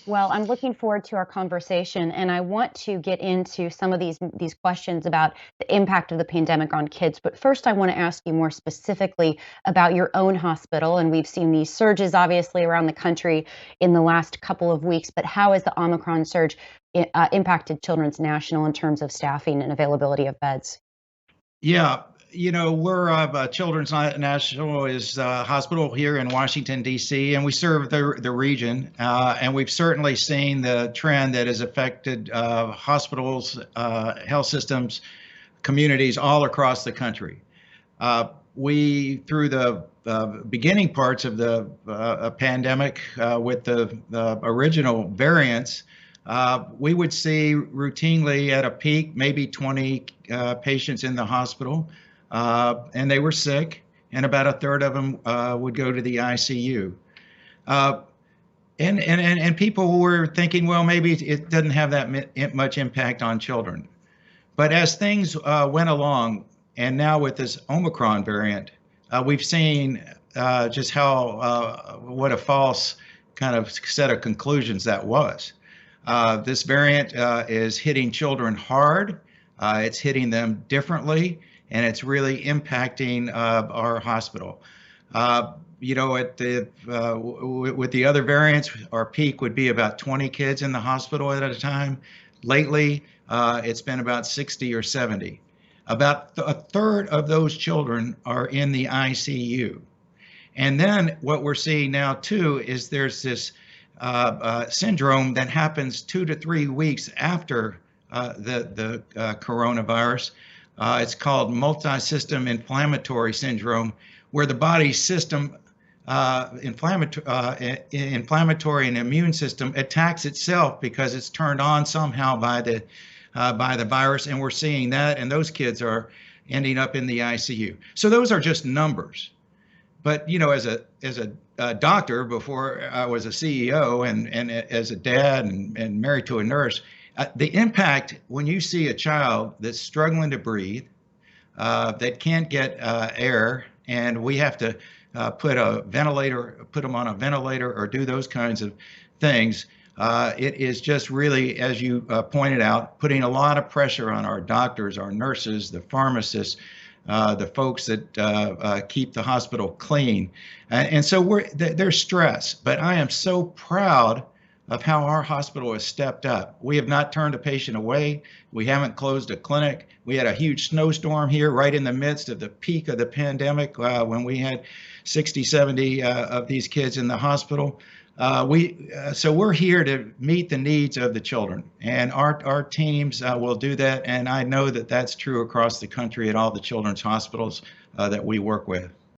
Well, I'm looking forward to our conversation, and I want to get into some of these questions about the impact of the pandemic on kids. But first, I want to ask you more specifically about your own hospital. And we've seen these surges, obviously, around the country in the last couple of weeks. But how has the Omicron surge impacted Children's National in terms of staffing and availability of beds? Yeah, we're Children's National is a hospital here in Washington, D.C., and we serve the region. And we've certainly seen the trend that has affected hospitals, health systems, communities all across the country. Through the beginning parts of the pandemic with the original variants, we would see routinely at a peak, maybe 20 patients in the hospital, and they were sick, and about a third of them would go to the ICU. And people were thinking, well, maybe it doesn't have that much impact on children. But as things went along, and now with this Omicron variant, we've seen just what a false kind of set of conclusions that was. This variant is hitting children hard. It's hitting them differently, and it's really impacting our hospital. With the other variants, our peak would be about 20 kids in the hospital at a time. Lately, it's been about 60 or 70. About a third of those children are in the ICU. And then what we're seeing now, too, is there's this syndrome that happens 2 to 3 weeks after the coronavirus. It's called multi-system inflammatory syndrome, where the body's system, inflammatory and immune system, attacks itself because it's turned on somehow by the virus, and we're seeing that, and those kids are ending up in the ICU. So those are just numbers. But as a doctor before I was a CEO, and as a dad and married to a nurse, the impact when you see a child that's struggling to breathe, that can't get air, and we have to put them on a ventilator or do those kinds of things. It is just really, as you pointed out, putting a lot of pressure on our doctors, our nurses, the pharmacists, the folks that keep the hospital clean. And so there's stress, but I am so proud of how our hospital has stepped up. We have not turned a patient away. We haven't closed a clinic. We had a huge snowstorm here right in the midst of the peak of the pandemic when we had 60, 70 of these kids in the hospital. So we're here to meet the needs of the children, and our teams will do that. And I know that that's true across the country at all the children's hospitals that we work with.